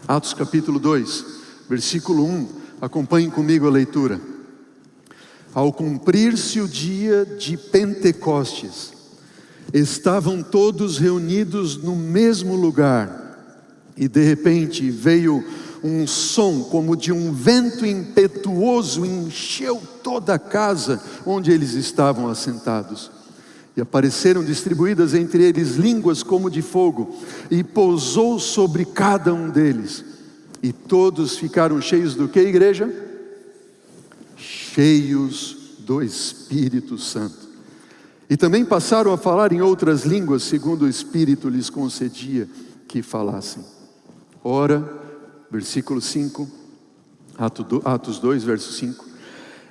Atos capítulo 2, versículo 1, acompanhem comigo a leitura. Ao cumprir-se o dia de Pentecostes, estavam todos reunidos no mesmo lugar, e de repente veio um som como de um vento impetuoso, encheu toda a casa onde eles estavam assentados. E apareceram distribuídas entre eles línguas como de fogo, e pousou sobre cada um deles. E todos ficaram cheios do que, igreja? Cheios do Espírito Santo. E também passaram a falar em outras línguas, segundo o Espírito lhes concedia que falassem. Ora, versículo 5, Atos 2, verso 5.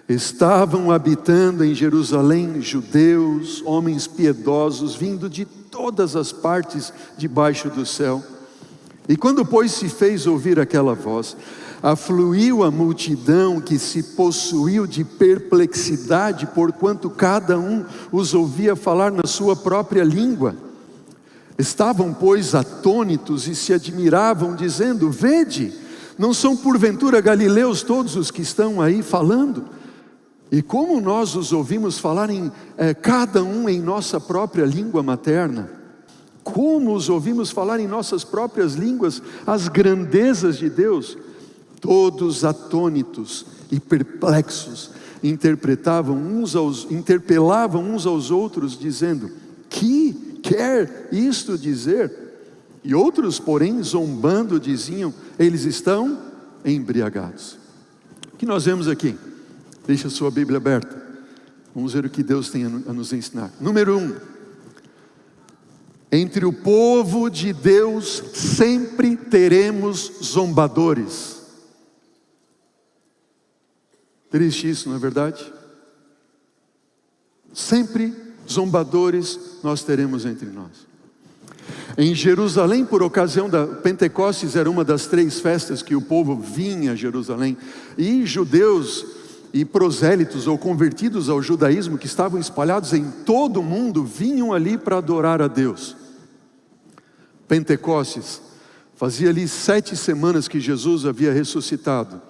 Estavam habitando em Jerusalém judeus, homens piedosos, vindo de todas as partes debaixo do céu. E quando, pois, se fez ouvir aquela voz, afluiu a multidão que se possuiu de perplexidade, porquanto cada um os ouvia falar na sua própria língua. Estavam, pois, atônitos e se admiravam, dizendo: vede, não são porventura galileus todos os que estão aí falando? E como nós os ouvimos falar cada um em nossa própria língua materna? Como os ouvimos falar em nossas próprias línguas as grandezas de Deus? Todos atônitos e perplexos, interpelavam uns aos outros, dizendo: que quer isto dizer? E outros, porém, zombando, diziam: eles estão embriagados. O que nós vemos aqui? Deixa a sua Bíblia aberta. Vamos ver o que Deus tem a nos ensinar. Número 1. Entre o povo de Deus sempre teremos zombadores. Triste isso, não é verdade? Sempre zombadores nós teremos entre nós. Em Jerusalém, por ocasião da Pentecostes, era uma das 3 festas que o povo vinha a Jerusalém, e judeus e prosélitos ou convertidos ao judaísmo que estavam espalhados em todo o mundo vinham ali para adorar a Deus. Pentecostes, fazia ali 7 semanas que Jesus havia ressuscitado,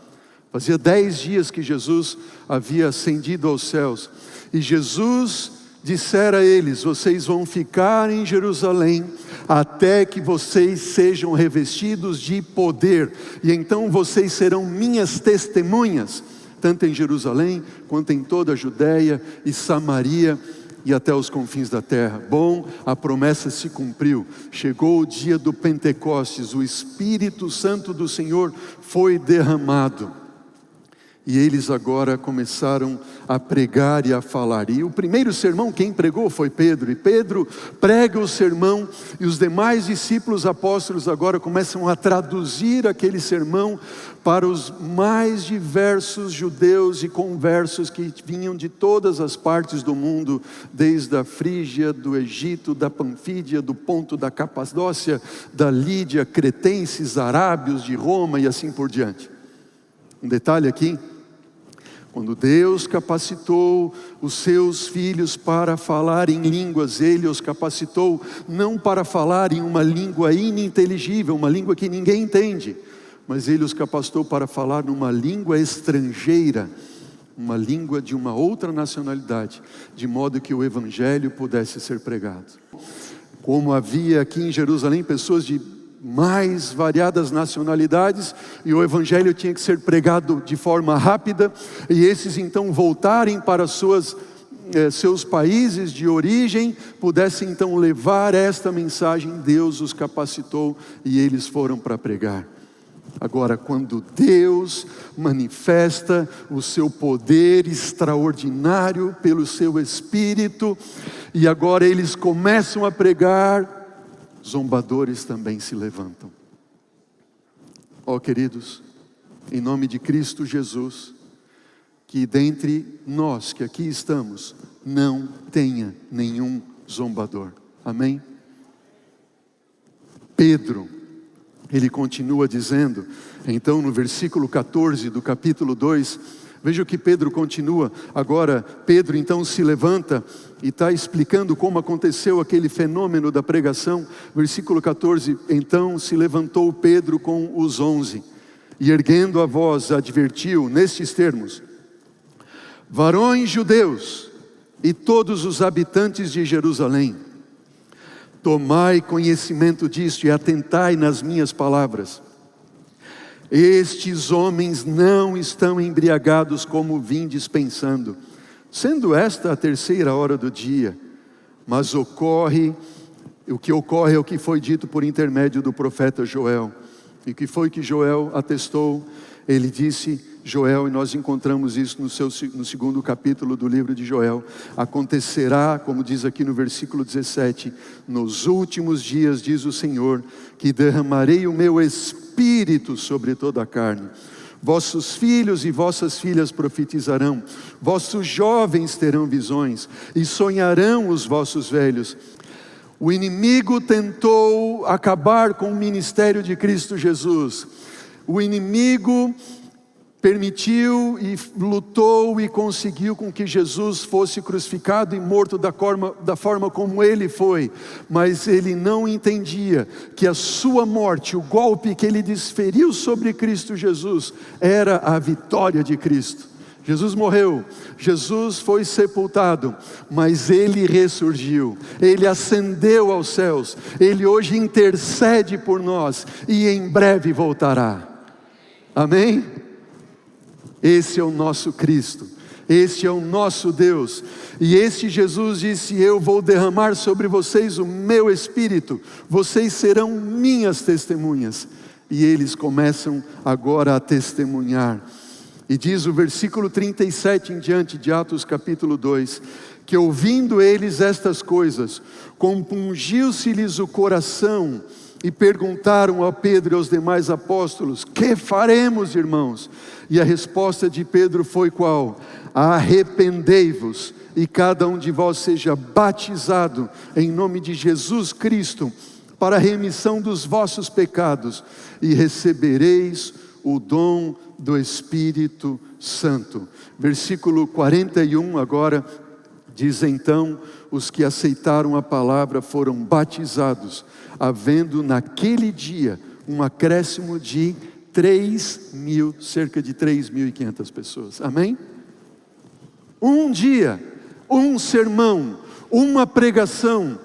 fazia 10 dias que Jesus havia ascendido aos céus, e Jesus dissera a eles: vocês vão ficar em Jerusalém até que vocês sejam revestidos de poder, e então vocês serão minhas testemunhas, tanto em Jerusalém, quanto em toda a Judéia e Samaria, e até os confins da terra. Bom, a promessa se cumpriu, chegou o dia do Pentecostes, o Espírito Santo do Senhor foi derramado, e eles agora começaram a pregar e a falar. E o primeiro sermão quem pregou foi Pedro, e Pedro prega o sermão, e os demais discípulos apóstolos agora começam a traduzir aquele sermão para os mais diversos judeus e conversos que vinham de todas as partes do mundo, desde a Frígia, do Egito, da Panfídia, do Ponto, da Capadócia, da Lídia, cretenses, arábios de Roma e assim por diante. Um detalhe aqui: quando Deus capacitou os seus filhos para falar em línguas, Ele os capacitou não para falar em uma língua ininteligível, uma língua que ninguém entende, mas Ele os capacitou para falar numa língua estrangeira, uma língua de uma outra nacionalidade, de modo que o Evangelho pudesse ser pregado. Como havia aqui em Jerusalém pessoas de mais variadas nacionalidades, e o Evangelho tinha que ser pregado de forma rápida, e esses então voltarem para seus países de origem, pudessem então levar esta mensagem. Deus os capacitou e eles foram para pregar. Agora, quando Deus manifesta o seu poder extraordinário pelo seu Espírito, e agora eles começam a pregar, zombadores também se levantam. Ó queridos, em nome de Cristo Jesus, que dentre nós que aqui estamos, não tenha nenhum zombador. Amém? Pedro, ele continua dizendo, então no versículo 14 do capítulo 2, Veja o que Pedro continua. Agora, Pedro então se levanta e está explicando como aconteceu aquele fenômeno da pregação. Versículo 14, então se levantou Pedro com os 11, e erguendo a voz, advertiu nestes termos: varões judeus e todos os habitantes de Jerusalém, tomai conhecimento disto e atentai nas minhas palavras. Estes homens não estão embriagados como vindes pensando, sendo esta a 3ª hora do dia, mas o que ocorre é o que foi dito por intermédio do profeta Joel. E o que foi que Joel atestou? Ele disse, Joel, e nós encontramos isso no 2º capítulo do livro de Joel: acontecerá, como diz aqui no versículo 17, nos últimos dias, diz o Senhor, que derramarei o meu Espírito sobre toda a carne. Vossos filhos e vossas filhas profetizarão, vossos jovens terão visões, e sonharão os vossos velhos. O inimigo tentou acabar com o ministério de Cristo Jesus. O inimigo permitiu e lutou e conseguiu com que Jesus fosse crucificado e morto da forma como ele foi. Mas ele não entendia que a sua morte, o golpe que ele desferiu sobre Cristo Jesus, era a vitória de Cristo. Jesus morreu, Jesus foi sepultado, mas ele ressurgiu, ele ascendeu aos céus, ele hoje intercede por nós e em breve voltará. Amém? Esse é o nosso Cristo, este é o nosso Deus, e este Jesus disse: eu vou derramar sobre vocês o meu Espírito, vocês serão minhas testemunhas. E eles começam agora a testemunhar. E diz o versículo 37 em diante de Atos capítulo 2, que ouvindo eles estas coisas, compungiu-se-lhes o coração, e perguntaram a Pedro e aos demais apóstolos: que faremos, irmãos? E a resposta de Pedro foi qual? Arrependei-vos, e cada um de vós seja batizado em nome de Jesus Cristo, para a remissão dos vossos pecados, e recebereis o dom do Espírito Santo. Versículo 41 agora diz: então os que aceitaram a palavra foram batizados, havendo naquele dia um acréscimo de 3.000, cerca de 3.500 pessoas. Amém? Um dia, um sermão, uma pregação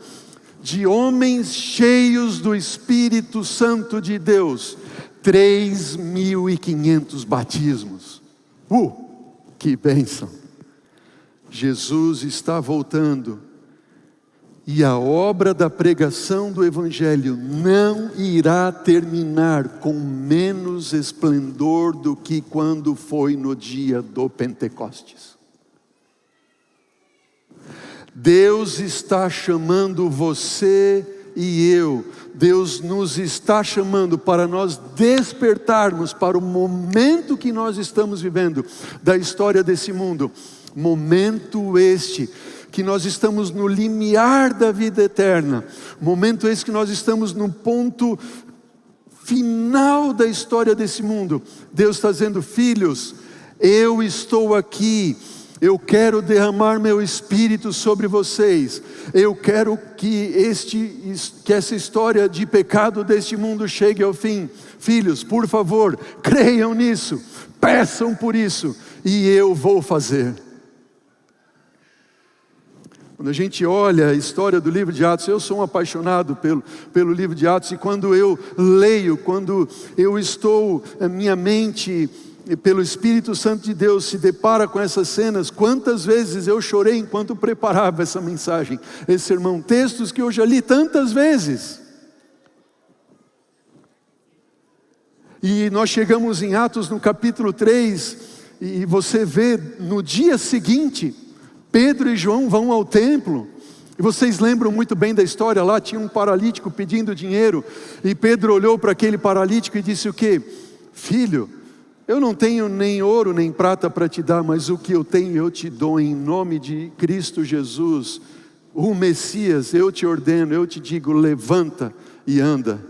de homens cheios do Espírito Santo de Deus, 3.500 batismos. Que bênção! Jesus está voltando, e a obra da pregação do Evangelho não irá terminar com menos esplendor do que quando foi no dia do Pentecostes. Deus está chamando você e eu, Deus nos está chamando para nós despertarmos para o momento que nós estamos vivendo da história desse mundo. Momento este que nós estamos no limiar da vida eterna, momento esse que nós estamos no ponto final da história desse mundo. Deus está dizendo: filhos, eu estou aqui, eu quero derramar meu Espírito sobre vocês, eu quero que essa história de pecado deste mundo chegue ao fim. Filhos, por favor, creiam nisso, peçam por isso, e eu vou fazer. Quando a gente olha a história do livro de Atos, eu sou um apaixonado pelo livro de Atos, e quando eu leio, quando eu estou, a minha mente, pelo Espírito Santo de Deus, se depara com essas cenas, quantas vezes eu chorei enquanto preparava essa mensagem, esse sermão, textos que eu já li tantas vezes. E nós chegamos em Atos no capítulo 3, e você vê no dia seguinte, Pedro e João vão ao templo, e vocês lembram muito bem da história. Lá tinha um paralítico pedindo dinheiro, e Pedro olhou para aquele paralítico e disse o quê? Filho, eu não tenho nem ouro nem prata para te dar, mas o que eu tenho eu te dou, em nome de Cristo Jesus, o Messias. Eu te ordeno, eu te digo, levanta e anda.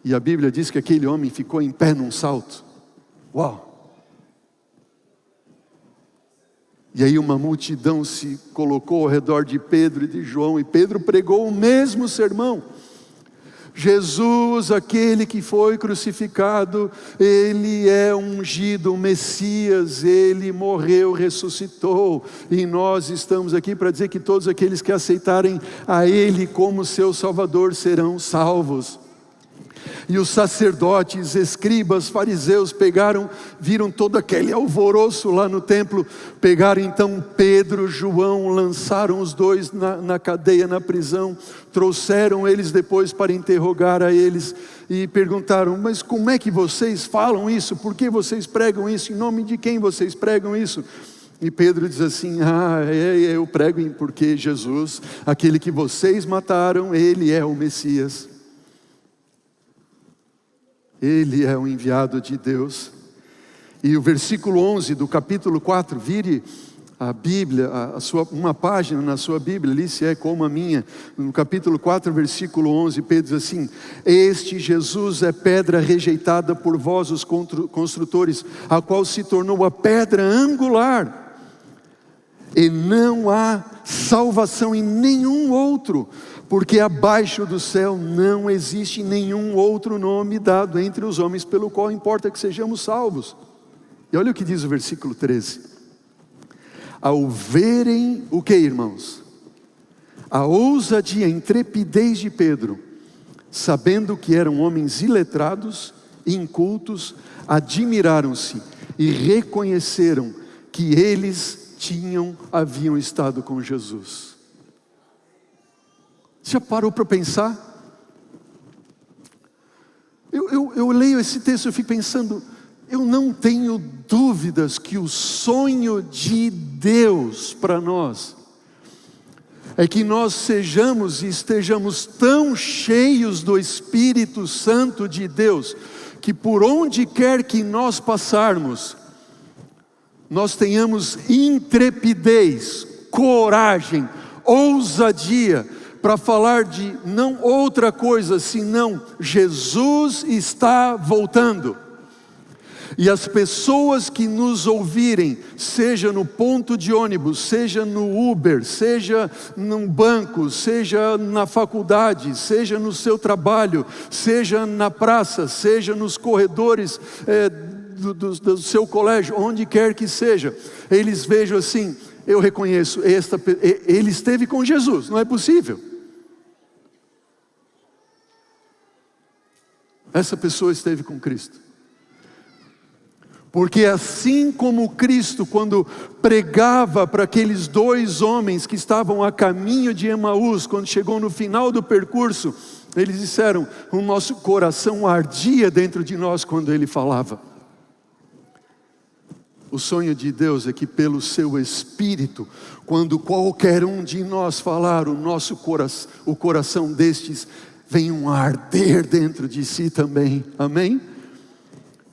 E a Bíblia diz que aquele homem ficou em pé num salto. Uau! E aí uma multidão se colocou ao redor de Pedro e de João, e Pedro pregou o mesmo sermão. Jesus, aquele que foi crucificado, Ele é ungido, o Messias, Ele morreu, ressuscitou, e nós estamos aqui para dizer que todos aqueles que aceitarem a Ele como seu Salvador serão salvos. E os sacerdotes, escribas, fariseus viram todo aquele alvoroço lá no templo, pegaram então Pedro, João, lançaram os dois na cadeia, na prisão, trouxeram eles depois para interrogar a eles, e perguntaram: mas como é que vocês falam isso? Por que vocês pregam isso? Em nome de quem vocês pregam isso? E Pedro diz assim: eu prego porque Jesus, aquele que vocês mataram, Ele é o Messias. Ele é o enviado de Deus. E o versículo 11 do capítulo 4, vire a Bíblia, uma página na sua Bíblia, ali se é como a minha, no capítulo 4, versículo 11, Pedro diz assim: este Jesus é pedra rejeitada por vós os construtores, a qual se tornou a pedra angular, e não há salvação em nenhum outro, porque abaixo do céu não existe nenhum outro nome dado entre os homens, pelo qual importa que sejamos salvos. E olha o que diz o versículo 13: ao verem o que, irmãos? A ousadia, a intrepidez de Pedro, sabendo que eram homens iletrados e incultos, admiraram-se e reconheceram que eles haviam estado com Jesus. Já parou para pensar? Eu leio esse texto e fico pensando, eu não tenho dúvidas que o sonho de Deus para nós é que nós sejamos e estejamos tão cheios do Espírito Santo de Deus, que por onde quer que nós passarmos, nós tenhamos intrepidez, coragem, ousadia, para falar de não outra coisa senão Jesus está voltando. E as pessoas que nos ouvirem, seja no ponto de ônibus, seja no Uber, seja num banco, seja na faculdade, seja no seu trabalho, seja na praça, seja nos corredores do seu colégio, onde quer que seja, eles vejam assim: eu reconheço, ele esteve com Jesus, não é possível. Essa pessoa esteve com Cristo. Porque assim como Cristo, quando pregava para aqueles dois homens que estavam a caminho de Emaús, quando chegou no final do percurso, eles disseram: o nosso coração ardia dentro de nós quando ele falava. O sonho de Deus é que pelo seu Espírito, quando qualquer um de nós falar, o coração destes venham a arder dentro de si também, amém?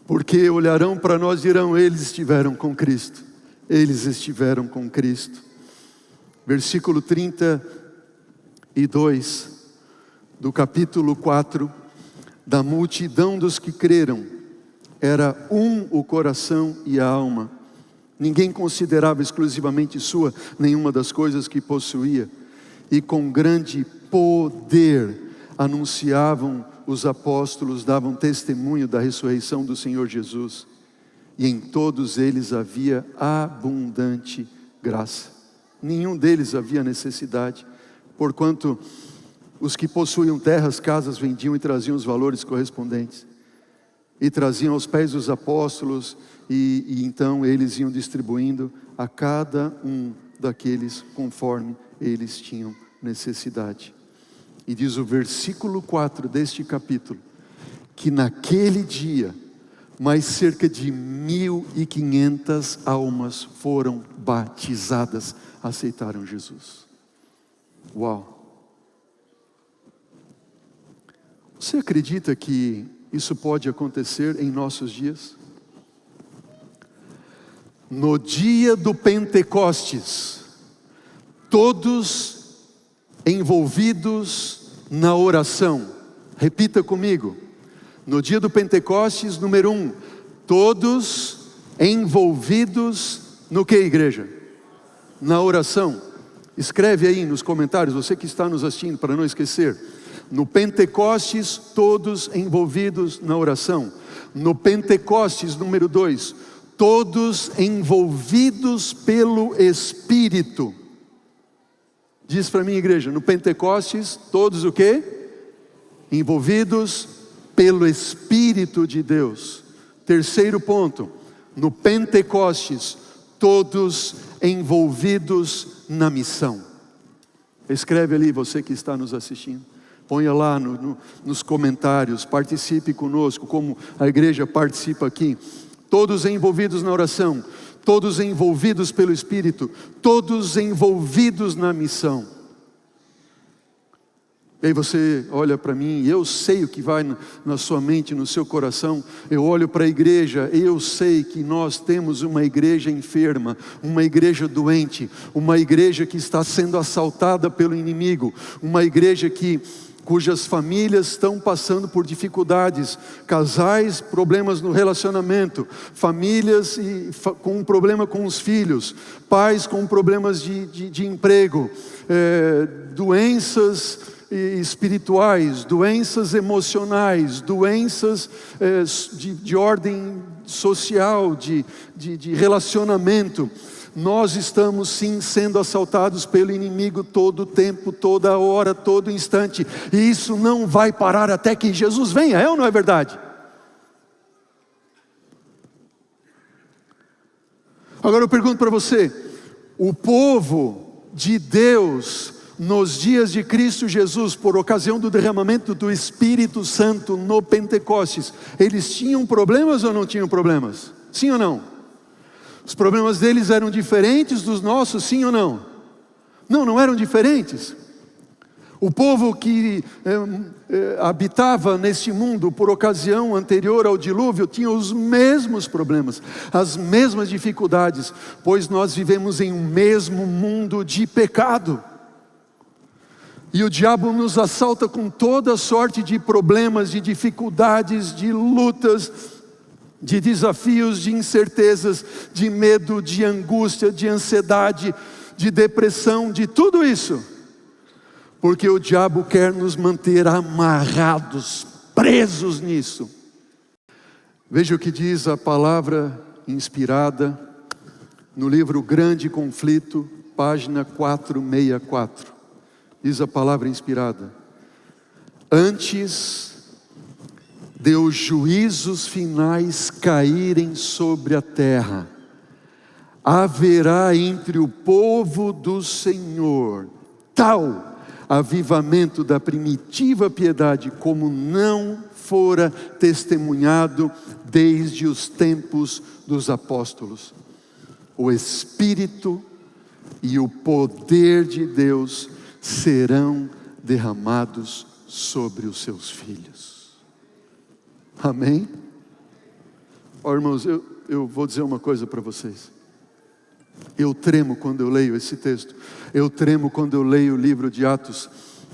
Porque olharão para nós e dirão: eles estiveram com Cristo, eles estiveram com Cristo. Versículo 32 do capítulo 4, da multidão dos que creram, era o coração e a alma, ninguém considerava exclusivamente sua nenhuma das coisas que possuía, e com grande poder anunciavam os apóstolos, davam testemunho da ressurreição do Senhor Jesus, e em todos eles havia abundante graça. Nenhum deles havia necessidade, porquanto os que possuíam terras, casas, vendiam e traziam os valores correspondentes, e traziam aos pés dos apóstolos, e então eles iam distribuindo a cada um daqueles conforme eles tinham necessidade. E diz o versículo 4 deste capítulo, que naquele dia, mais cerca de 1.500 almas foram batizadas, aceitaram Jesus. Uau! Você acredita que isso pode acontecer em nossos dias? No dia do Pentecostes, todos envolvidos na oração. Repita comigo: no dia do Pentecostes, número 1, todos envolvidos no que, igreja? na oração. Escreve aí nos comentários, você que está nos assistindo, para não esquecer. No Pentecostes, todos envolvidos na oração. No Pentecostes, número 2, todos envolvidos pelo Espírito. Diz para mim, igreja, no Pentecostes, todos o quê? Envolvidos pelo Espírito de Deus. Terceiro ponto, no Pentecostes, todos envolvidos na missão. Escreve ali, você que está nos assistindo. Ponha lá nos comentários, participe conosco, como a igreja participa aqui. Todos envolvidos na oração, todos envolvidos pelo Espírito, todos envolvidos na missão. E aí você olha para mim, e eu sei o que vai na sua mente, no seu coração. Eu olho para a igreja, e eu sei que nós temos uma igreja enferma, uma igreja doente, uma igreja que está sendo assaltada pelo inimigo, uma igreja cujas famílias estão passando por dificuldades, casais, problemas no relacionamento, famílias com um problema com os filhos, pais com problemas de emprego, doenças espirituais, doenças emocionais, doenças de ordem social, de relacionamento. Nós estamos sim sendo assaltados pelo inimigo todo o tempo, toda hora, todo instante. E isso não vai parar até que Jesus venha, é ou não é verdade? Agora eu pergunto para você, o povo de Deus, nos dias de Cristo Jesus, por ocasião do derramamento do Espírito Santo no Pentecostes, eles tinham problemas ou não tinham problemas? Sim ou não? Os problemas deles eram diferentes dos nossos, sim ou não? Não eram diferentes. O povo que habitava neste mundo por ocasião anterior ao dilúvio tinha os mesmos problemas, as mesmas dificuldades, pois nós vivemos em um mesmo mundo de pecado. E o diabo nos assalta com toda sorte de problemas, de dificuldades, de lutas, de desafios, de incertezas, de medo, de angústia, de ansiedade, de depressão, de tudo isso. Porque o diabo quer nos manter amarrados, presos nisso. Veja o que diz a palavra inspirada no livro Grande Conflito, página 464. Diz a palavra inspirada: antes de os juízos finais caírem sobre a terra, haverá entre o povo do Senhor tal avivamento da primitiva piedade como não fora testemunhado desde os tempos dos apóstolos. O Espírito e o poder de Deus serão derramados sobre os seus filhos. Amém? Irmãos, eu vou dizer uma coisa para vocês. Eu tremo quando eu leio esse texto. Eu tremo quando eu leio o livro de Atos.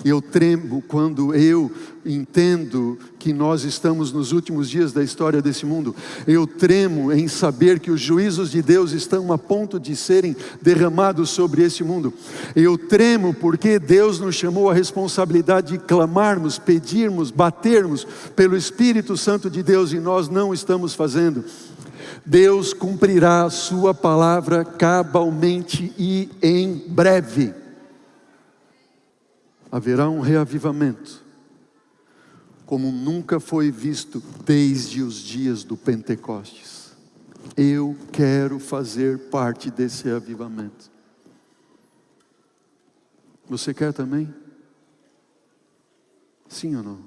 Eu tremo quando eu entendo que nós estamos nos últimos dias da história desse mundo. Eu tremo em saber que os juízos de Deus estão a ponto de serem derramados sobre esse mundo. Eu tremo porque Deus nos chamou a responsabilidade de clamarmos, pedirmos, batermos pelo Espírito Santo de Deus, e nós não estamos fazendo. Deus cumprirá a sua palavra cabalmente e em breve. Haverá um reavivamento, como nunca foi visto desde os dias do Pentecostes. Eu quero fazer parte desse reavivamento. Você quer também? Sim ou não?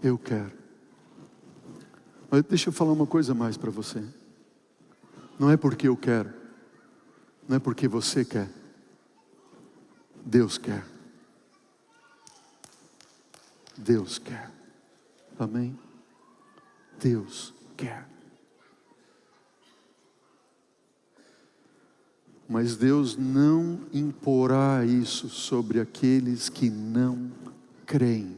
Eu quero. Mas deixa eu falar uma coisa mais para você. Não é porque eu quero, não é porque você quer. Deus quer. Deus quer. Amém? Deus quer. Mas Deus não imporá isso sobre aqueles que não creem.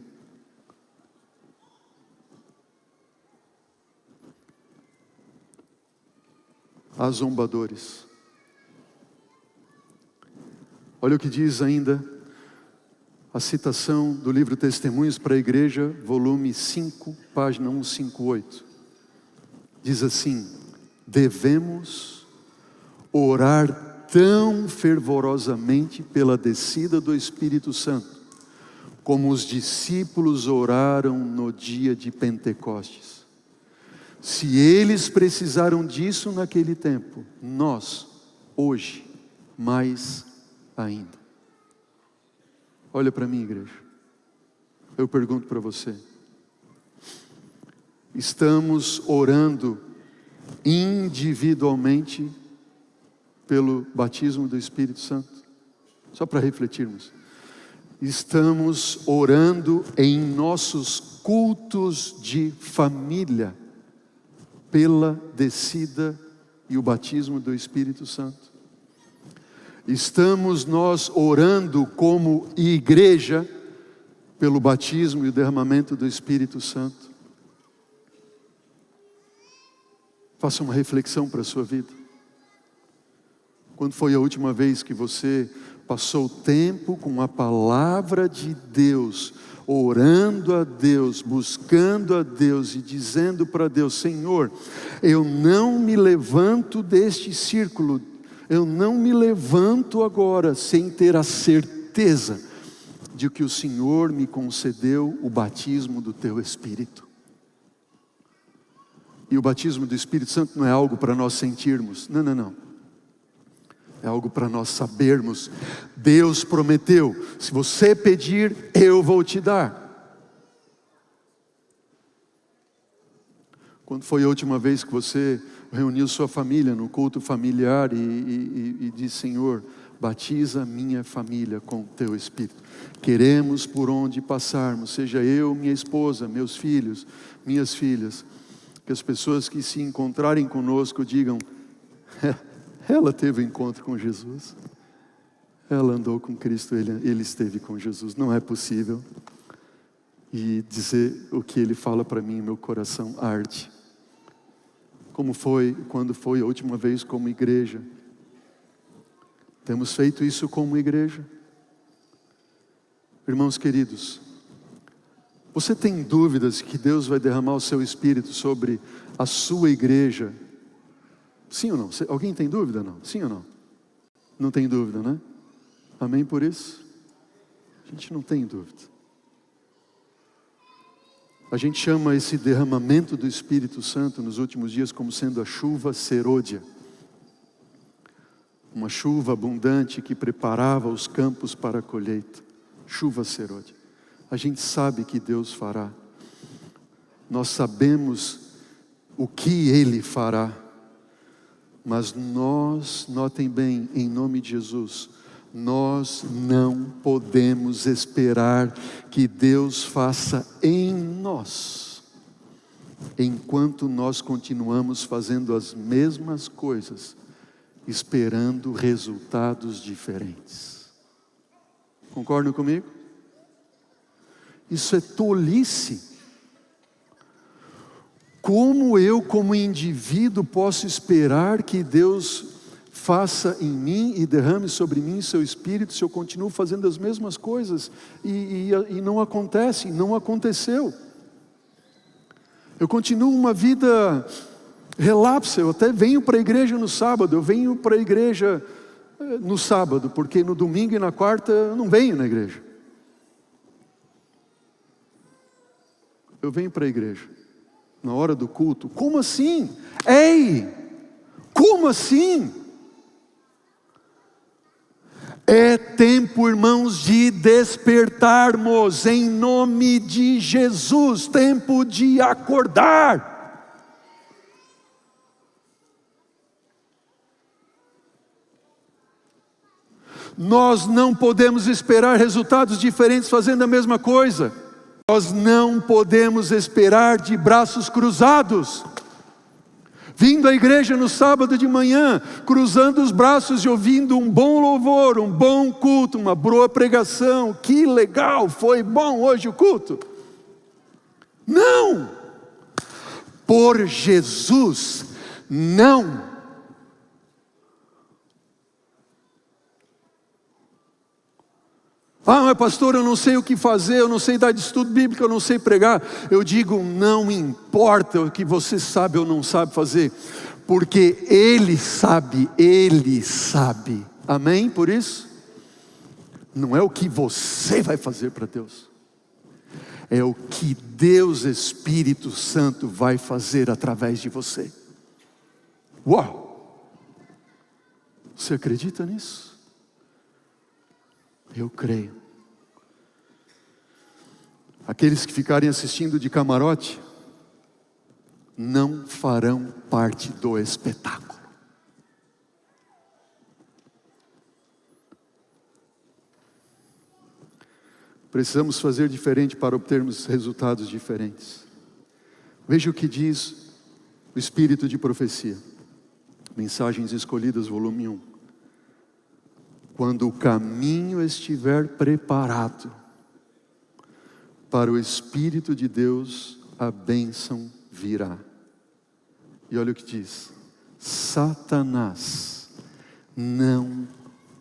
Há zombadores, Olha o que diz ainda a citação do livro Testemunhos para a Igreja, volume 5, página 158. Diz assim: devemos orar tão fervorosamente pela descida do Espírito Santo, como os discípulos oraram no dia de Pentecostes. Se eles precisaram disso naquele tempo, nós, hoje, mais ainda. Olha para mim, igreja. Eu pergunto para você: estamos orando individualmente pelo batismo do Espírito Santo? Só para refletirmos. Estamos orando em nossos cultos de família pela descida e o batismo do Espírito Santo? Estamos nós orando como igreja pelo batismo e o derramamento do Espírito Santo? Faça uma reflexão para a sua vida. Quando foi a última vez que você passou tempo com a palavra de Deus, orando a Deus, buscando a Deus e dizendo para Deus: Senhor, eu não me levanto deste círculo, eu não me levanto agora sem ter a certeza de que o Senhor me concedeu o batismo do Teu Espírito. E o batismo do Espírito Santo não é algo para nós sentirmos, não. É algo para nós sabermos. Deus prometeu: se você pedir, eu vou te dar. Quando foi a última vez que você reuniu sua família no culto familiar e disse: Senhor, batiza minha família com o Teu Espírito. Queremos por onde passarmos, seja eu, minha esposa, meus filhos, minhas filhas, que as pessoas que se encontrarem conosco digam: ela teve um encontro com Jesus, ela andou com Cristo, ele esteve com Jesus. Não é possível. E dizer o que Ele fala para mim, meu coração arde. Quando foi a última vez como igreja? Temos feito isso como igreja? Irmãos queridos, você tem dúvidas que Deus vai derramar o seu Espírito sobre a sua igreja? Sim ou não? Alguém tem dúvida? Não? Sim ou não? Não tem dúvida, né? Amém por isso? A gente não tem dúvida. A gente chama esse derramamento do Espírito Santo nos últimos dias como sendo a chuva serôdia. Uma chuva abundante que preparava os campos para a colheita. Chuva serôdia. A gente sabe que Deus fará. Nós sabemos o que Ele fará. Mas nós, notem bem, em nome de Jesus, nós não podemos esperar que Deus faça em nós, enquanto nós continuamos fazendo as mesmas coisas, esperando resultados diferentes. Concordam comigo? Isso é tolice. Como eu, como indivíduo, posso esperar que Deus faça em mim e derrame sobre mim seu Espírito, se eu continuo fazendo as mesmas coisas e não acontece, não aconteceu? Eu continuo uma vida relapsa. Eu até venho para a igreja no sábado, eu venho para a igreja no sábado, porque no domingo e na quarta eu não venho na igreja. Eu venho para a igreja na hora do culto. Como assim? Ei! Como assim? É tempo, irmãos, de despertarmos em nome de Jesus. Tempo de acordar. Nós não podemos esperar resultados diferentes fazendo a mesma coisa. Nós não podemos esperar de braços cruzados, vindo à igreja no sábado de manhã, cruzando os braços e ouvindo um bom louvor, um bom culto, uma boa pregação. Que legal, foi bom hoje o culto. Não! Por Jesus, não! Ah, mas pastor, eu não sei o que fazer, eu não sei dar de estudo bíblico, eu não sei pregar. Eu digo, não importa o que você sabe ou não sabe fazer, porque Ele sabe. Amém? Por isso, não é o que você vai fazer para Deus, é o que Deus Espírito Santo vai fazer através de você. Uau! Você acredita nisso? Eu creio. Aqueles que ficarem assistindo de camarote não farão parte do espetáculo. Precisamos fazer diferente para obtermos resultados diferentes. Veja o que diz o Espírito de Profecia. Mensagens Escolhidas, volume 1. Quando o caminho estiver preparado para o Espírito de Deus, a bênção virá. E olha o que diz: Satanás não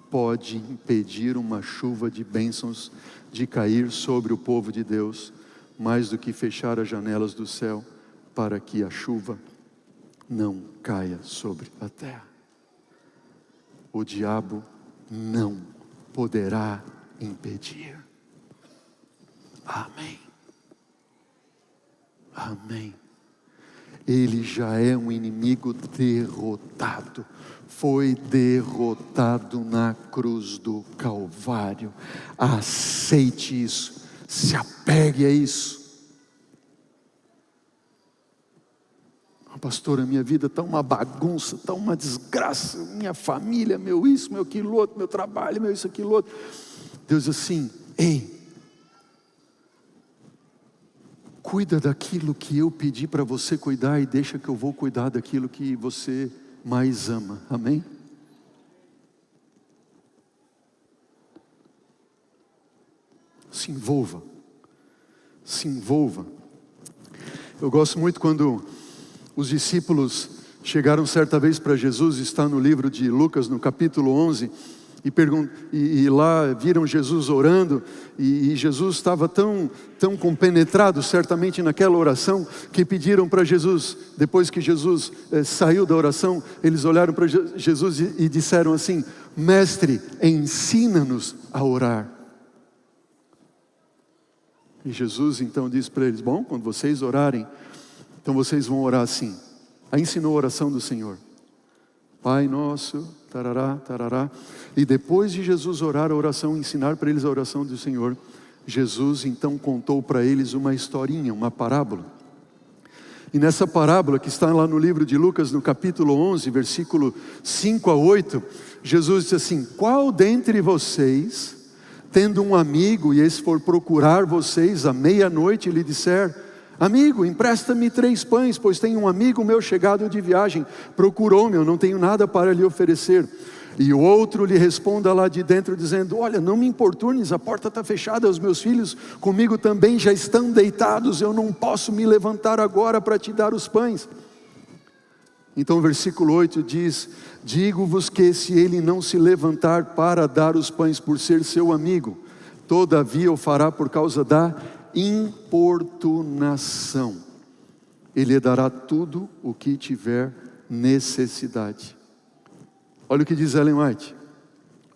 pode impedir uma chuva de bênçãos de cair sobre o povo de Deus, mais do que fechar as janelas do céu para que a chuva não caia sobre a terra. O diabo não poderá impedir. Amém. Amém. Ele já é um inimigo derrotado. Foi derrotado na cruz do Calvário. Aceite isso. Se apegue a isso. Pastor, a minha vida está uma bagunça, está uma desgraça, minha família, meu isso, meu aquilo outro, meu trabalho, meu isso, aquilo outro. Deus diz assim: ei, cuida daquilo que eu pedi para você cuidar e deixa que eu vou cuidar daquilo que você mais ama. Amém? Se envolva. Se envolva. Eu gosto muito quando os discípulos chegaram certa vez para Jesus, está no livro de Lucas, no capítulo 11, e lá viram Jesus orando, e Jesus estava tão compenetrado certamente naquela oração, que pediram para Jesus, depois que Jesus saiu da oração, eles olharam para Jesus e disseram assim: Mestre, ensina-nos a orar. E Jesus então disse para eles: bom, quando vocês orarem, então vocês vão orar assim. Aí ensinou a oração do Senhor: Pai nosso, tarará, tarará. E depois de Jesus orar a oração, ensinar para eles a oração do Senhor, Jesus então contou para eles uma historinha, uma parábola. E nessa parábola que está lá no livro de Lucas, no capítulo 11, versículo 5 a 8, Jesus disse assim: qual dentre vocês, tendo um amigo, e esse for procurar vocês à meia-noite, e lhe disser: amigo, empresta-me 3 pães, pois tenho um amigo meu chegado de viagem, procurou-me, eu não tenho nada para lhe oferecer. E o outro lhe responda lá de dentro, dizendo: olha, não me importunes, a porta está fechada, os meus filhos comigo também já estão deitados, eu não posso me levantar agora para te dar os pães. Então o versículo 8 diz: digo-vos que se ele não se levantar para dar os pães por ser seu amigo, todavia o fará por causa da importunação. Ele lhe dará tudo o que tiver necessidade. Olha o que diz Ellen White,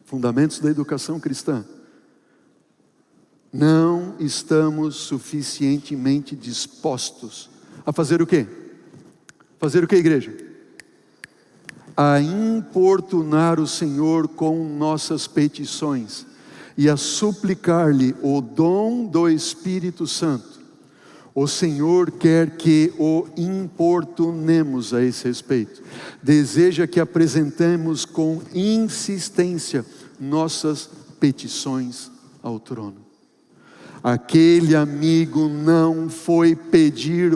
Fundamentos da Educação Cristã. Não estamos suficientemente dispostos a fazer o quê? Fazer o quê, igreja? A importunar o Senhor com nossas petições e a suplicar-lhe o dom do Espírito Santo. O Senhor quer que o importunemos a esse respeito. Deseja que apresentemos com insistência nossas petições ao trono. Aquele amigo não foi pedir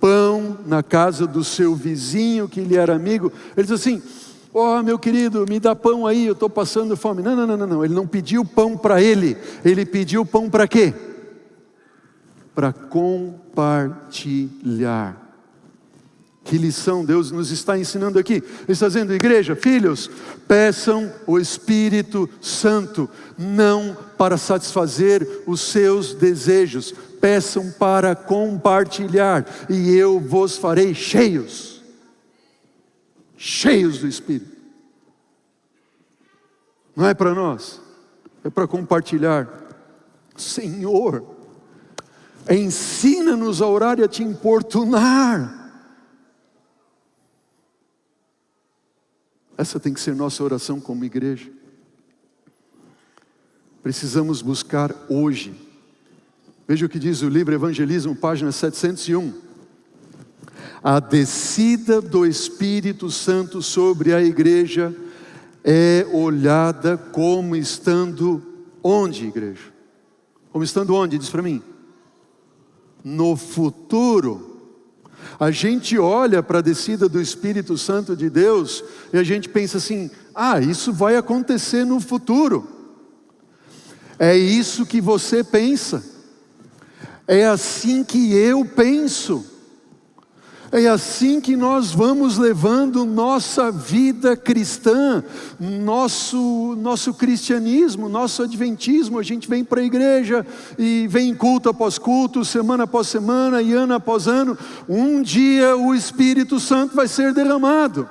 pão na casa do seu vizinho que lhe era amigo. Ele diz assim: ó, meu querido, me dá pão aí, eu estou passando fome. Não, ele não pediu pão para ele. Ele pediu pão para quê? Para compartilhar. Que lição Deus nos está ensinando aqui. Ele está dizendo, igreja, filhos, peçam o Espírito Santo, não para satisfazer os seus desejos, peçam para compartilhar, e eu vos farei cheios do Espírito. Não é para nós, é para compartilhar. Senhor, ensina-nos a orar e a te importunar. Essa tem que ser nossa oração como igreja. Precisamos buscar hoje. Veja o que diz o livro Evangelismo, página 701. A descida do Espírito Santo sobre a igreja é olhada como estando onde, igreja? Como estando onde? Diz para mim. No futuro. A gente olha para a descida do Espírito Santo de Deus e a gente pensa assim, isso vai acontecer no futuro. É isso que você pensa. É assim que eu penso. É assim que nós vamos levando nossa vida cristã, nosso cristianismo, nosso adventismo. A gente vem para a igreja e vem culto após culto, semana após semana e ano após ano. Um dia o Espírito Santo vai ser derramado.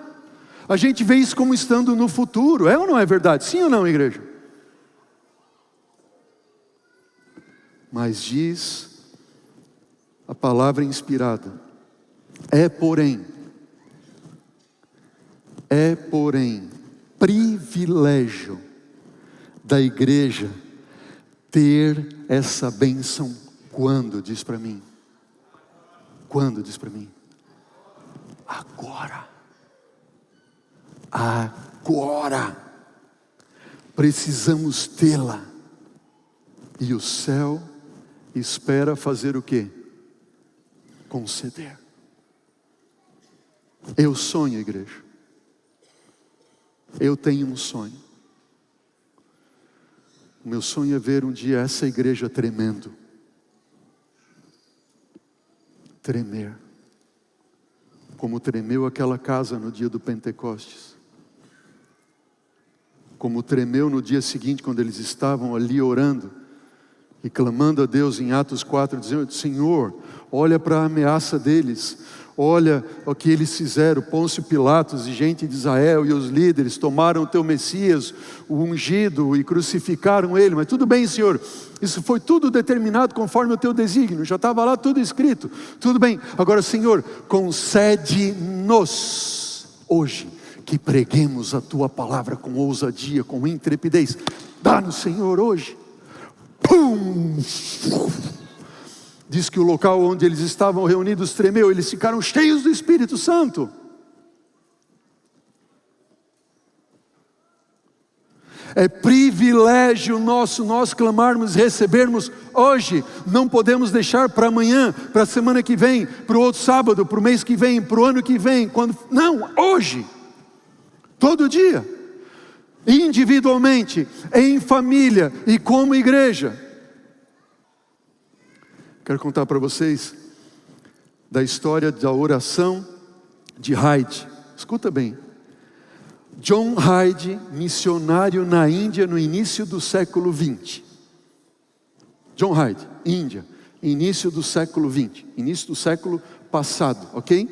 A gente vê isso como estando no futuro. É ou não é verdade? Sim ou não, igreja? Mas diz a palavra inspirada, é porém privilégio da igreja ter essa bênção quando, diz para mim? Quando, diz para mim? Agora. Agora. Precisamos tê-la. E o céu espera fazer o quê? Conceder. Eu sonho, igreja. Eu tenho um sonho. O meu sonho é ver um dia essa igreja tremendo. Tremer. Como tremeu aquela casa no dia do Pentecostes. Como tremeu no dia seguinte, quando eles estavam ali orando e clamando a Deus em Atos 4, dizendo, Senhor, olha para a ameaça deles. Olha o que eles fizeram, Pôncio Pilatos e gente de Israel e os líderes tomaram o teu Messias, o ungido, e crucificaram ele. Mas tudo bem, Senhor, isso foi tudo determinado conforme o teu desígnio, já estava lá tudo escrito, tudo bem. Agora, Senhor, concede-nos hoje que preguemos a tua palavra com ousadia, com intrepidez. Dá-nos, Senhor, hoje. Pum! Diz que o local onde eles estavam reunidos tremeu, eles ficaram cheios do Espírito Santo. É privilégio nosso nós clamarmos, recebermos hoje. Não podemos deixar para amanhã, para a semana que vem, para o outro sábado, para o mês que vem, para o ano que vem. Não, hoje. Todo dia. Individualmente, em família e como igreja. Quero contar para vocês da história da oração de Hyde. Escuta bem. John Hyde, missionário na Índia no início do século 20. John Hyde, Índia, início do século 20, início do século passado, ok?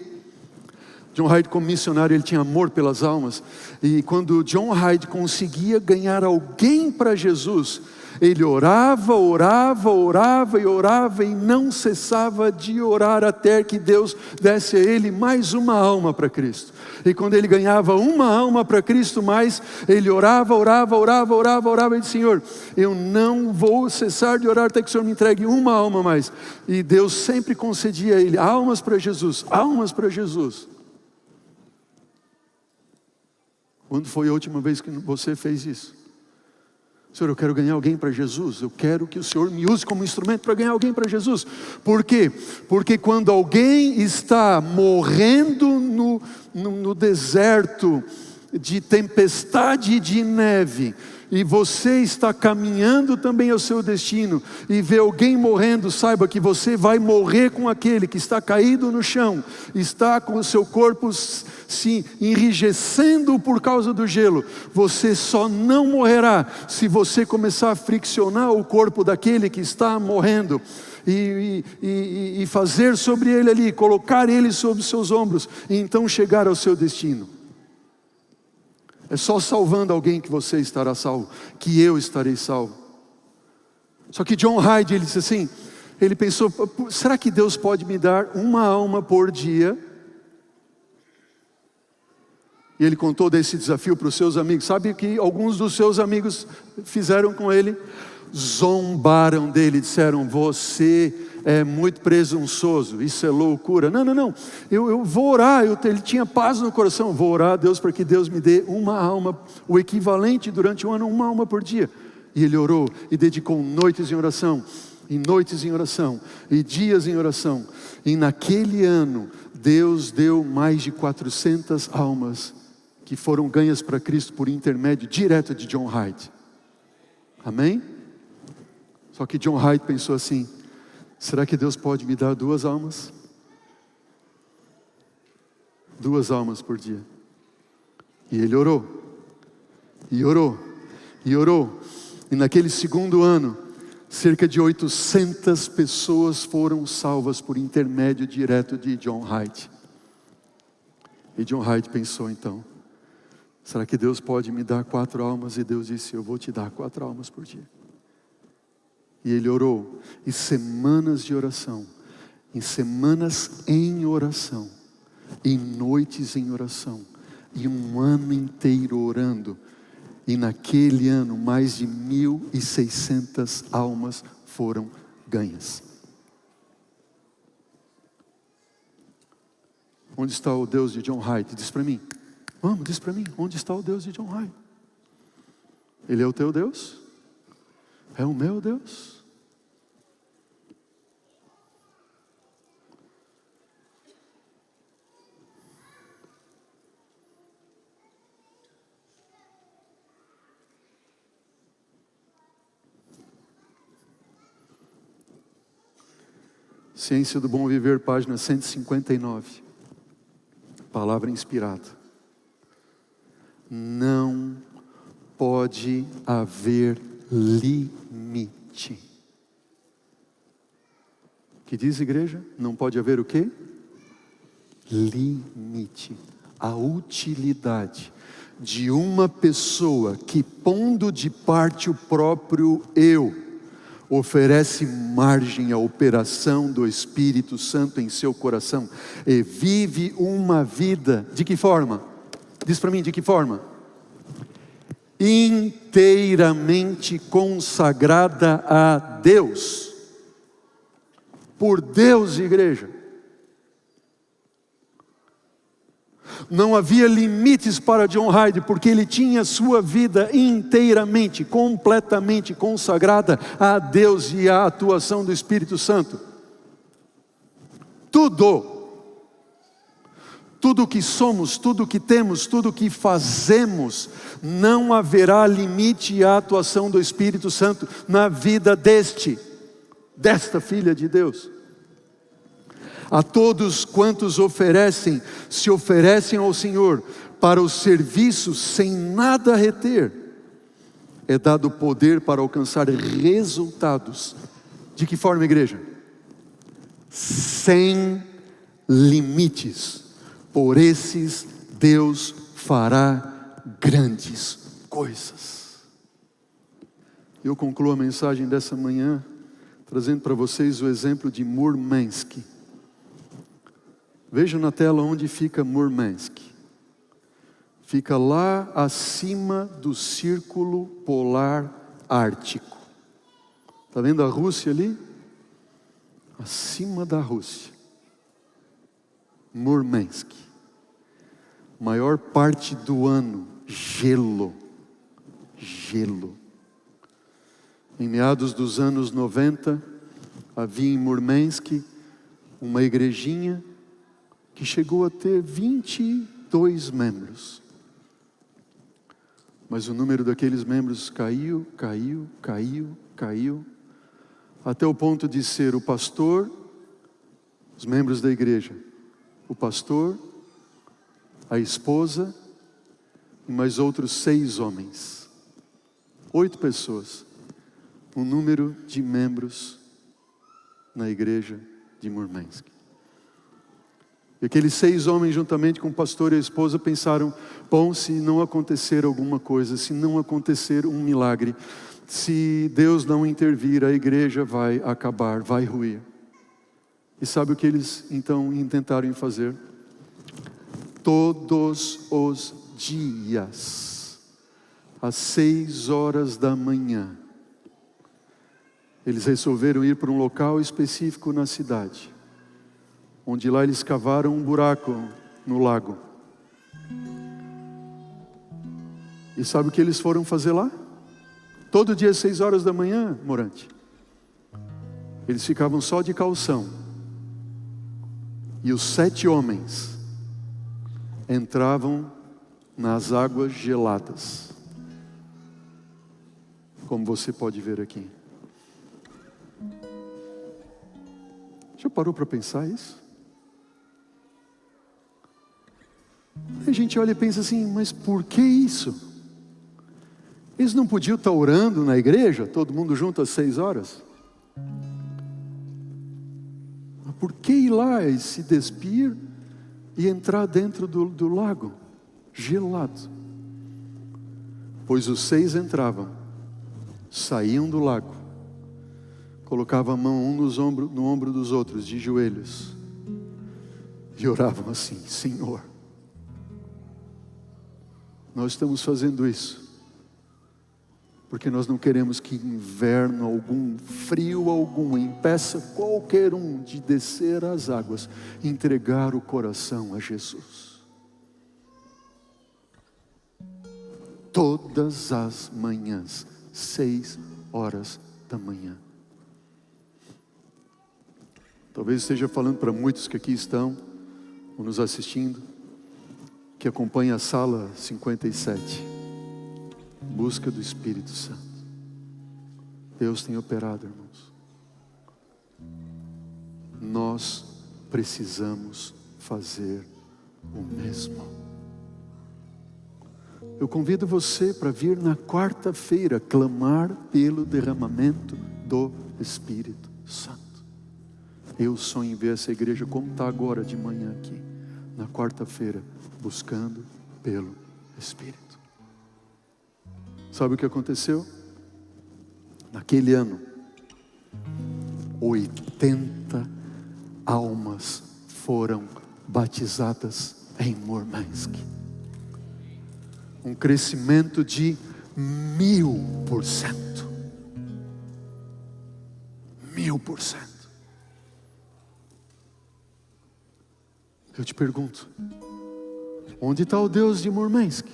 John Hyde, como missionário, ele tinha amor pelas almas. E quando John Hyde conseguia ganhar alguém para Jesus, ele orava e não cessava de orar até que Deus desse a ele mais uma alma para Cristo. E quando ele ganhava uma alma para Cristo mais, ele orava e disse, Senhor, eu não vou cessar de orar até que o Senhor me entregue uma alma mais. E Deus sempre concedia a ele almas para Jesus, almas para Jesus. Quando foi a última vez que você fez isso? Senhor, eu quero ganhar alguém para Jesus. Eu quero que o Senhor me use como instrumento para ganhar alguém para Jesus. Por quê? Porque quando alguém está morrendo no deserto, de tempestade e de neve, e você está caminhando também ao seu destino, e vê alguém morrendo, saiba que você vai morrer com aquele que está caído no chão, está com o seu corpo se enrijecendo por causa do gelo. Você só não morrerá se você começar a friccionar o corpo daquele que está morrendo, e fazer sobre ele ali, colocar ele sobre os seus ombros, e então chegar ao seu destino. É só salvando alguém que você estará salvo, que eu estarei salvo. Só que John Hyde, ele disse assim, ele pensou, será que Deus pode me dar uma alma por dia? E ele contou desse desafio para os seus amigos. Sabe o que alguns dos seus amigos fizeram com ele? Zombaram dele, disseram, você é muito presunçoso, isso é loucura. Não, eu vou orar, ele tinha paz no coração, vou orar a Deus para que Deus me dê uma alma, o equivalente durante um ano, uma alma por dia. E ele orou e dedicou noites em oração, e dias em oração, e naquele ano, Deus deu mais de 400 almas, que foram ganhas para Cristo por intermédio direto de John Hyde. Amém? Só que John Hyde pensou assim, será que Deus pode me dar 2 almas? 2 almas por dia. E ele orou. E naquele segundo ano, cerca de 800 pessoas foram salvas por intermédio direto de John Hyde. E John Hyde pensou então, será que Deus pode me dar 4 almas? E Deus disse, eu vou te dar 4 almas por dia. E ele orou, e semanas de oração, em semanas em oração, em noites em oração, e um ano inteiro orando, e naquele ano mais de 1.600 almas foram ganhas. Onde está o Deus de John Hyde? Diz para mim, diz para mim, onde está o Deus de John Hyde? Ele é o teu Deus? É o meu Deus? Ciência do Bom Viver, página 159. Palavra inspirada. Não pode haver limite. Que diz, igreja? Não pode haver o quê? Limite. A utilidade de uma pessoa que, pondo de parte o próprio eu, oferece margem à operação do Espírito Santo em seu coração e vive uma vida, de que forma? Diz para mim, de que forma? Inteiramente consagrada a Deus. Por Deus, igreja. Não havia limites para John Hyde, porque ele tinha sua vida inteiramente, completamente consagrada a Deus e à atuação do Espírito Santo. Tudo que somos, tudo que temos, tudo que fazemos, não haverá limite à atuação do Espírito Santo na vida desta filha de Deus. A todos quantos se oferecem ao Senhor para o serviço sem nada reter, é dado poder para alcançar resultados. De que forma, igreja? Sem limites. Por esses Deus fará grandes coisas. Eu concluo a mensagem dessa manhã trazendo para vocês o exemplo de Murmansk. Vejam na tela onde fica Murmansk. Fica lá acima do Círculo Polar Ártico. Está vendo a Rússia ali? Acima da Rússia. Murmansk. Maior parte do ano, gelo. Em meados dos anos 90, havia em Murmansk uma igrejinha que chegou a ter 22 membros. Mas o número daqueles membros caiu, até o ponto de ser o pastor, os membros da igreja, o pastor, a esposa e mais outros 6 homens. 8 pessoas. O número de membros na igreja de Murmansk. E aqueles 6 homens, juntamente com o pastor e a esposa, pensaram: bom, se não acontecer alguma coisa, se não acontecer um milagre, se Deus não intervir, a igreja vai acabar, vai ruir. E sabe o que eles então tentaram fazer? Todos os dias, às 6 horas da manhã, eles resolveram ir para um local específico na cidade, onde lá eles cavaram um buraco no lago. E sabe o que eles foram fazer lá? Todo dia às 6 horas da manhã, Morante, eles ficavam só de calção. E os 7 homens entravam nas águas geladas, como você pode ver aqui. Já parou para pensar isso? A gente olha e pensa assim: mas por que isso? Eles não podiam estar orando na igreja, todo mundo junto às 6 horas? Mas por que ir lá e se despir e entrar dentro do lago gelado? Pois os 6 entravam, saíam do lago, colocavam a mão um no ombro dos outros, de joelhos, e oravam assim: Senhor, nós estamos fazendo isso porque nós não queremos que inverno algum, frio algum, impeça qualquer um de descer às águas, entregar o coração a Jesus. Todas as manhãs, 6 horas da manhã. Talvez esteja falando para muitos que aqui estão, ou nos assistindo, que acompanha a sala 57. Busca do Espírito Santo. Deus tem operado, irmãos. Nós precisamos fazer o mesmo. Eu convido você para vir na quarta-feira clamar pelo derramamento do Espírito Santo. Eu sonho em ver essa igreja como está agora de manhã aqui, na quarta-feira, buscando pelo Espírito. Sabe o que aconteceu? Naquele ano, 80 almas foram batizadas em Murmansk. Um crescimento de 1000%. 1000%. Eu te pergunto, onde está o Deus de Murmansk?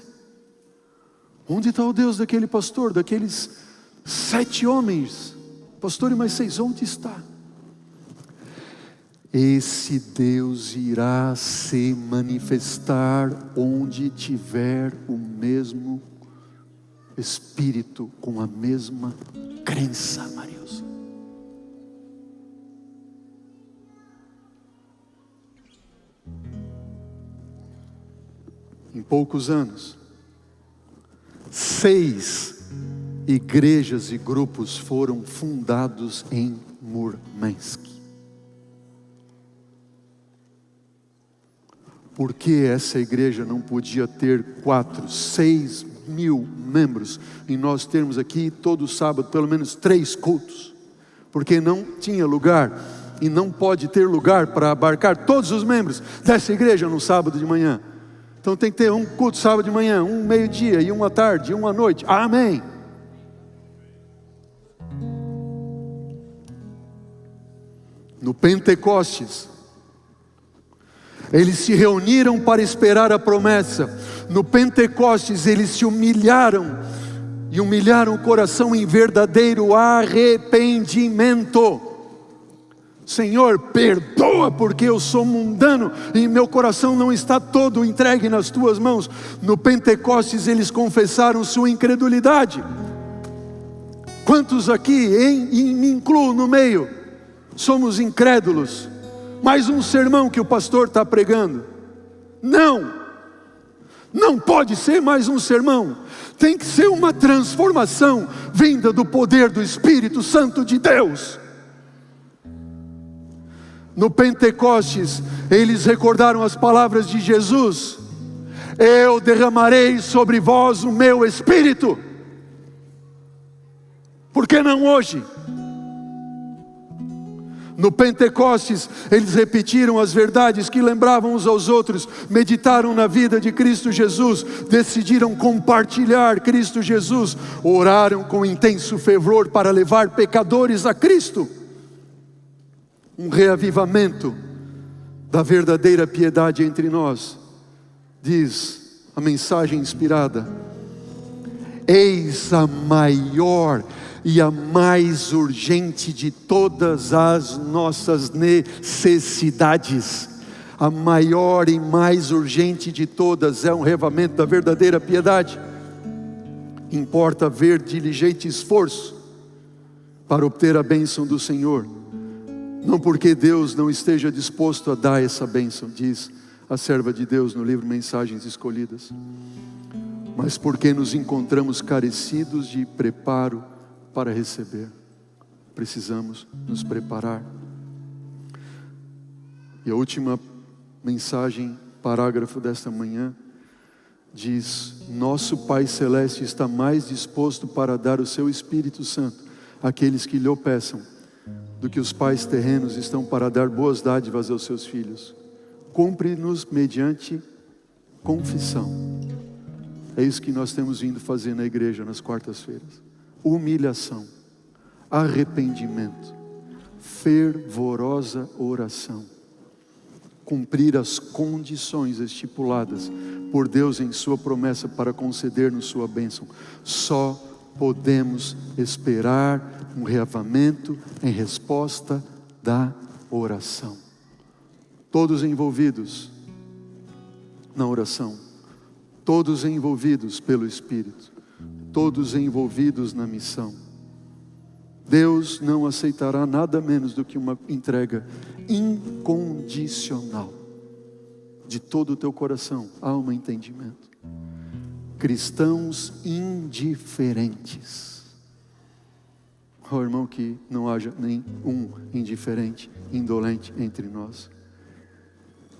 Onde está o Deus daquele pastor, daqueles 7 homens? Pastor e mais 6, onde está? Esse Deus irá se manifestar onde tiver o mesmo Espírito, com a mesma crença, Marilson. Em poucos anos, 6 igrejas e grupos foram fundados em Murmansk. Por que essa igreja não podia ter 4, 6 mil membros e nós termos aqui todo sábado pelo menos 3 cultos? Porque não tinha lugar e não pode ter lugar para abarcar todos os membros dessa igreja no sábado de manhã. Então tem que ter um culto sábado de manhã, um meio-dia e um à tarde, um à noite. Amém. No Pentecostes, eles se reuniram para esperar a promessa. No Pentecostes eles se humilharam, e humilharam o coração em verdadeiro arrependimento. Senhor, perdoa porque eu sou mundano e meu coração não está todo entregue nas tuas mãos. No Pentecostes eles confessaram sua incredulidade. Quantos aqui, e me incluo no meio, somos incrédulos? Mais um sermão que o pastor está pregando? Não pode ser mais um sermão. Tem que ser uma transformação vinda do poder do Espírito Santo de Deus. No Pentecostes, eles recordaram as palavras de Jesus: eu derramarei sobre vós o meu Espírito. Por que não hoje? No Pentecostes, eles repetiram as verdades que lembravam uns aos outros, meditaram na vida de Cristo Jesus, decidiram compartilhar Cristo Jesus, oraram com intenso fervor para levar pecadores a Cristo. Um reavivamento da verdadeira piedade entre nós. Diz a mensagem inspirada: eis a maior e a mais urgente de todas as nossas necessidades. A maior e mais urgente de todas é um reavivamento da verdadeira piedade. Importa ver diligente esforço para obter a bênção do Senhor, não porque Deus não esteja disposto a dar essa bênção, diz a serva de Deus no livro Mensagens Escolhidas, mas porque nos encontramos carecidos de preparo para receber. Precisamos nos preparar. E a última mensagem, parágrafo desta manhã, diz: nosso Pai Celeste está mais disposto para dar o seu Espírito Santo àqueles que lhe o peçam, do que os pais terrenos estão para dar boas dádivas aos seus filhos. Cumpre-nos mediante confissão. É isso que nós temos vindo fazer na igreja nas quartas-feiras. Humilhação, arrependimento, fervorosa oração. Cumprir as condições estipuladas por Deus em sua promessa para conceder-nos sua bênção. Só podemos esperar um reavivamento em resposta da oração. Todos envolvidos na oração, todos envolvidos pelo Espírito, todos envolvidos na missão. Deus não aceitará nada menos do que uma entrega incondicional de todo o teu coração, alma e entendimento. Cristãos indiferentes. Oh, irmão, que não haja nenhum indiferente, indolente entre nós.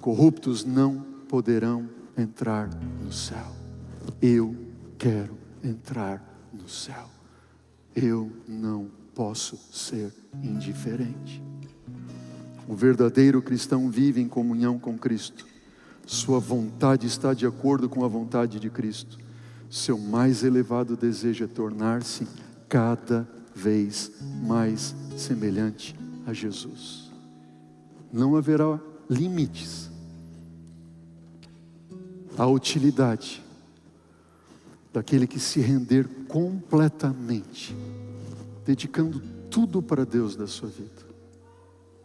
Corruptos não poderão entrar no céu. Eu quero entrar no céu. Eu não posso ser indiferente. O verdadeiro cristão vive em comunhão com Cristo. Sua vontade está de acordo com a vontade de Cristo. Seu mais elevado desejo é tornar-se cada vez mais semelhante a Jesus. Não haverá limites à utilidade daquele que se render completamente, dedicando tudo para Deus da sua vida.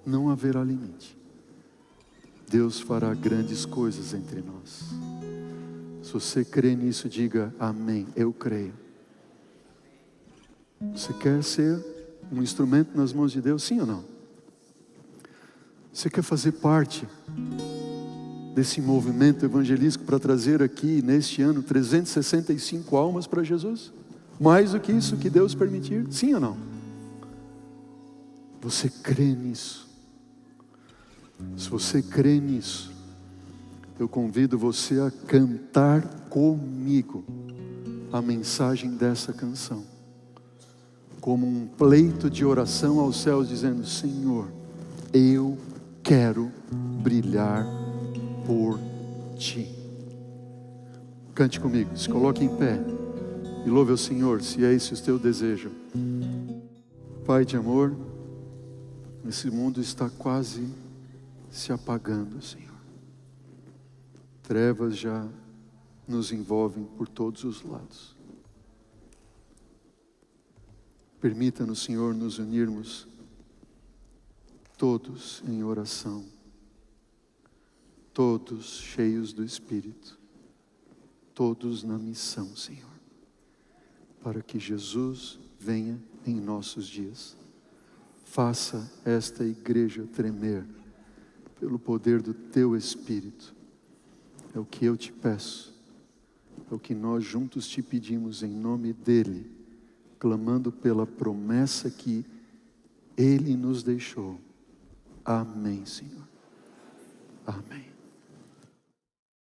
Não haverá limite. Deus fará grandes coisas entre nós. Se você crê nisso, diga amém. Eu creio. Você quer ser um instrumento nas mãos de Deus, sim ou não? Você quer fazer parte desse movimento evangelístico para trazer aqui, neste ano, 365 almas para Jesus? Mais do que isso que Deus permitir, sim ou não? Você crê nisso? Se você crê nisso, eu convido você a cantar comigo a mensagem dessa canção, como um pleito de oração aos céus, dizendo: Senhor, eu quero brilhar por Ti. Cante comigo, se coloque em pé e louve ao Senhor, se é esse o teu desejo. Pai de amor, esse mundo está quase se apagando, Senhor. Trevas já nos envolvem por todos os lados. Permita-nos, Senhor, nos unirmos todos em oração, todos cheios do Espírito, todos na missão, Senhor, para que Jesus venha em nossos dias. Faça esta igreja tremer pelo poder do Teu Espírito. É o que eu te peço, é o que nós juntos te pedimos em nome dEle, clamando pela promessa que Ele nos deixou. Amém, Senhor. Amém.